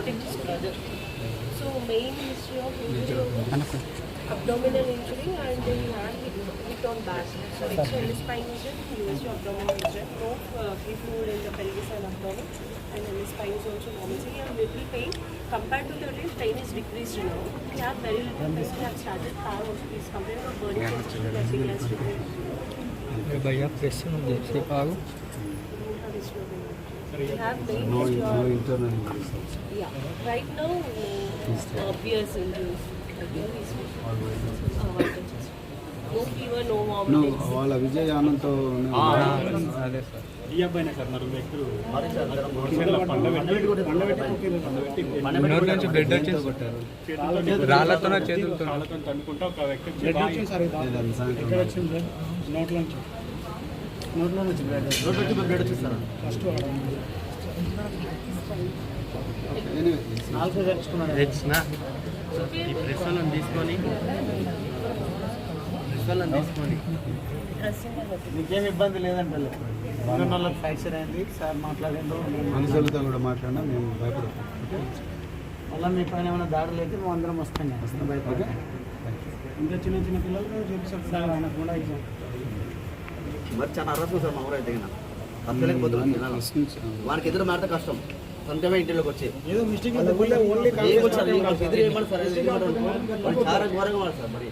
protect his brother. So main history of injury was abdominal injury and he had hit on back. So external spine injury, USG abdominal injury, no free fluid in the pelvis and abdomen, and his spine is also normal. So he has little pain. Compared to the day, pain is decreased now. He has very little pain. He has started power also. He is compared to burning sensation that he has to do. भैया pressure में देखिए पागो We have main No history. internal injuries also. Yeah. Right now, obvious injuries. No fever, no No, vomiting. వాళ్ళ విజయ్ ఆనంద్తో అదే sir ఈ అబ్బాయినా sir నలుగురు వ్యక్తులు నోటి నుంచి బ్లడ్ వచ్చేసి కొట్టారు రాళ్ళతో చేతులతో కాళ్ళతో తన్నుకుంటా ఒక వ్యక్తి నోట్లో నుంచి బ్లడ్ వచ్చింది సార్ ఫస్ట్ ఆల్కో తెచ్చుకున్నాను ఈ ప్రెస్లను తీసుకొని నీకేం ఇబ్బంది లేదంటే వాళ్ళకి ఫ్రాక్చర్ అయింది సార్ మాట్లాడిండు మనుషులతో కూడా మాట్లాడినా మేము భయపడతాం. మళ్ళీ మీ పైన ఏమైనా దాడులు అయితే మేము అందరం వస్తాం భయపడే ఇంకా చిన్న చిన్న పిల్లలు చూపిస్తారు సార్ ఆయన కూడా ఎగ్జామ్ మరి చాలా అర్హత సార్ మా ఊరైతే అంతలేకపోతున్నాం వానికి ఎదురు మారితే కష్టం సొంతమే ఇంటిలోకి వచ్చి ఏదో మిస్టేక్ ఎదురు ఏమన్నా సార్ చాలా ఘోరంగా మాట సార్ మరి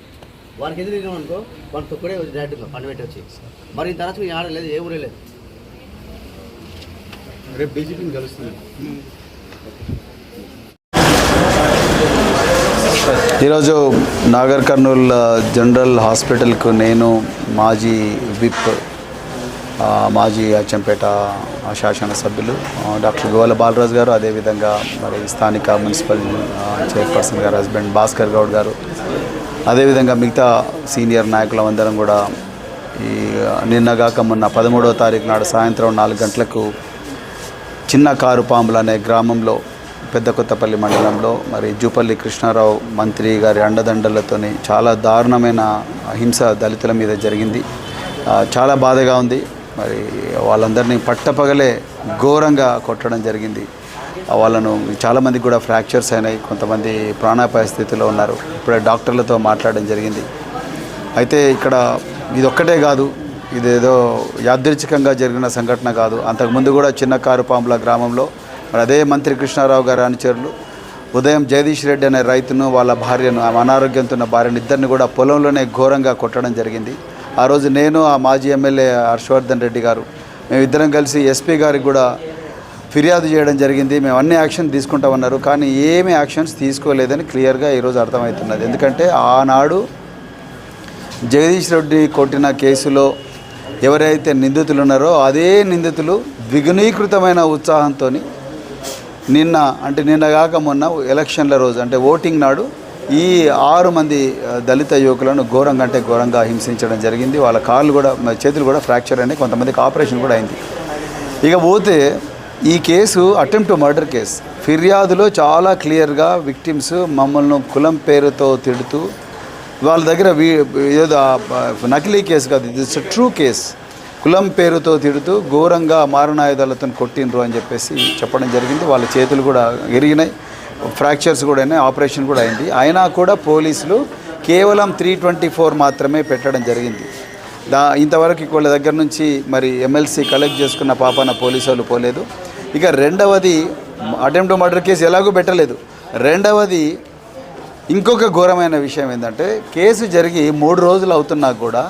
వానికి ఎదురు అనుకో వాడిని తొక్కడే డైరెక్ట్గా పండు పెట్టి వచ్చి మరి తరచు ఆడలేదు ఏ ఊరే లేదు. రేపు బీజేపీని కలుస్తుంది. ఈరోజు నాగర్ కర్నూల్ జనరల్ హాస్పిటల్కు నేను మాజీ విప్ మాజీ అచ్చంపేట శాసనసభ్యులు డాక్టర్ గోవాల బాలరాజు గారు, అదేవిధంగా మరి స్థానిక మున్సిపల్ చైర్పర్సన్ గారు హస్బెండ్ భాస్కర్ గౌడ్ గారు, అదేవిధంగా మిగతా సీనియర్ నాయకులందరం కూడా ఈ నిన్నగాక మొన్న 13వ తారీఖు నాడు సాయంత్రం 4 గంటలకు చిన్న కారుపాములు అనే గ్రామంలో పెద్ద కొత్తపల్లి మండలంలో మరి జూపల్లి కృష్ణారావు మంత్రి గారి అండదండలతోని చాలా దారుణమైన హింస దళితుల మీద జరిగింది. చాలా బాధగా ఉంది. మరి వాళ్ళందరినీ పట్టపగలే ఘోరంగా కొట్టడం జరిగింది. వాళ్ళను చాలామందికి కూడా ఫ్రాక్చర్స్ అయినాయి, కొంతమంది ప్రాణాపాయ స్థితిలో ఉన్నారు. ఇప్పుడే డాక్టర్లతో మాట్లాడడం జరిగింది. అయితే ఇక్కడ ఇదొక్కటే కాదు, ఇదేదో యాదృచ్ఛికంగా జరిగిన సంఘటన కాదు. అంతకుముందు కూడా చిన్న కారుపాముల గ్రామంలో మరి అదే మంత్రి కృష్ణారావు గారి అనుచరులు ఉదయం జగదీష్ రెడ్డి అనే రైతును వాళ్ళ భార్యను అనారోగ్యంతో ఉన్న భార్యను ఇద్దరిని కూడా పొలంలోనే ఘోరంగా కొట్టడం జరిగింది. ఆ రోజు నేను ఆ మాజీ ఎమ్మెల్యే హర్షవర్ధన్ రెడ్డి గారు మేమిద్దరం కలిసి ఎస్పీ గారికి కూడా ఫిర్యాదు చేయడం జరిగింది. మేము అన్ని యాక్షన్ తీసుకుంటామన్నారు, కానీ ఏమి యాక్షన్స్ తీసుకోలేదని క్లియర్గా ఈరోజు అర్థమవుతున్నది. ఎందుకంటే ఆనాడు జగదీష్ రెడ్డి కొట్టిన కేసులో ఎవరైతే నిందితులు ఉన్నారో అదే నిందితులు ద్విగుణీకృతమైన ఉత్సాహంతో నిన్న కాక మొన్న ఎలక్షన్ల రోజు అంటే ఓటింగ్ నాడు ఈ 6 మంది దళిత యువకులను ఘోరంగా హింసించడం జరిగింది. వాళ్ళ కాళ్ళు కూడా చేతులు కూడా ఫ్రాక్చర్ అయినాయి, కొంతమందికి ఆపరేషన్ కూడా అయింది. ఇక పోతే ఈ case attempt to murder case. ఫిర్యాదులో చాలా క్లియర్గా విక్టిమ్స్ మమ్మల్ని కులం పేరుతో తిడుతూ వాళ్ళ దగ్గర ఏదో నకిలీ కేసు కాదు, ఇట్స్ ట్రూ కేసు, కులం పేరుతో తిడుతూ ఘోరంగా మారణాయుధాలతో కొట్టిండ్రు అని చెప్పేసి చెప్పడం జరిగింది. వాళ్ళ చేతులు కూడా ఎరిగినాయి, ఫ్రాక్చర్స్ కూడా అయినాయి, ఆపరేషన్ కూడా అయింది. అయినా కూడా పోలీసులు కేవలం 324 మాత్రమే పెట్టడం జరిగింది. ఇంతవరకు వాళ్ళ దగ్గర నుంచి మరి ఎమ్మెల్సీ కలెక్ట్ చేసుకున్న పాపాన పోలీసు వాళ్ళు పోలేదు. ఇక రెండవది అటెంప్ట్ టు మర్డర్ కేసు ఎలాగూ పెట్టలేదు. రెండవది ఇంకొక ఘోరమైన విషయం ఏంటంటే కేసు జరిగి 3 రోజులు అవుతున్నా కూడా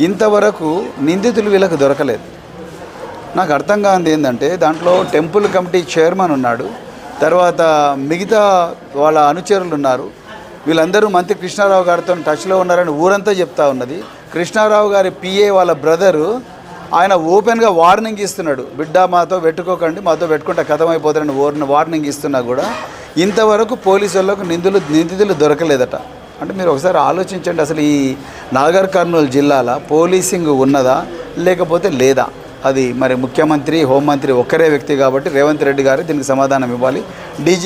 ఇంతవరకు నిందితులు వీళ్ళకు దొరకలేదు. నాకు అర్థం కానిది ఏంటంటే దాంట్లో టెంపుల్ కమిటీ చైర్మన్ ఉన్నాడు, తర్వాత మిగతా వాళ్ళ అనుచరులు ఉన్నారు. వీళ్ళందరూ మంత్రి కృష్ణారావు గారితో టచ్లో ఉన్నారని ఊరంతా చెప్తా ఉన్నది. కృష్ణారావు గారి పిఏ వాళ్ళ బ్రదరు ఆయన ఓపెన్గా వార్నింగ్ ఇస్తున్నాడు, బిడ్డ మాతో పెట్టుకోకండి, మాతో పెట్టుకుంటే కథమైపోతారని వార్నింగ్ ఇస్తున్నా కూడా ఇంతవరకు పోలీసు వాళ్ళకు నిందితులు దొరకలేదట. అంటే మీరు ఒకసారి ఆలోచించండి, అసలు ఈ నాగర్ కర్నూలు జిల్లాలో పోలీసింగ్ ఉన్నదా లేకపోతే లేదా? అది మరి ముఖ్యమంత్రి హోంమంత్రి ఒక్కరే వ్యక్తి కాబట్టి రేవంత్ రెడ్డి గారు దీనికి సమాధానం ఇవ్వాలి. డీజీ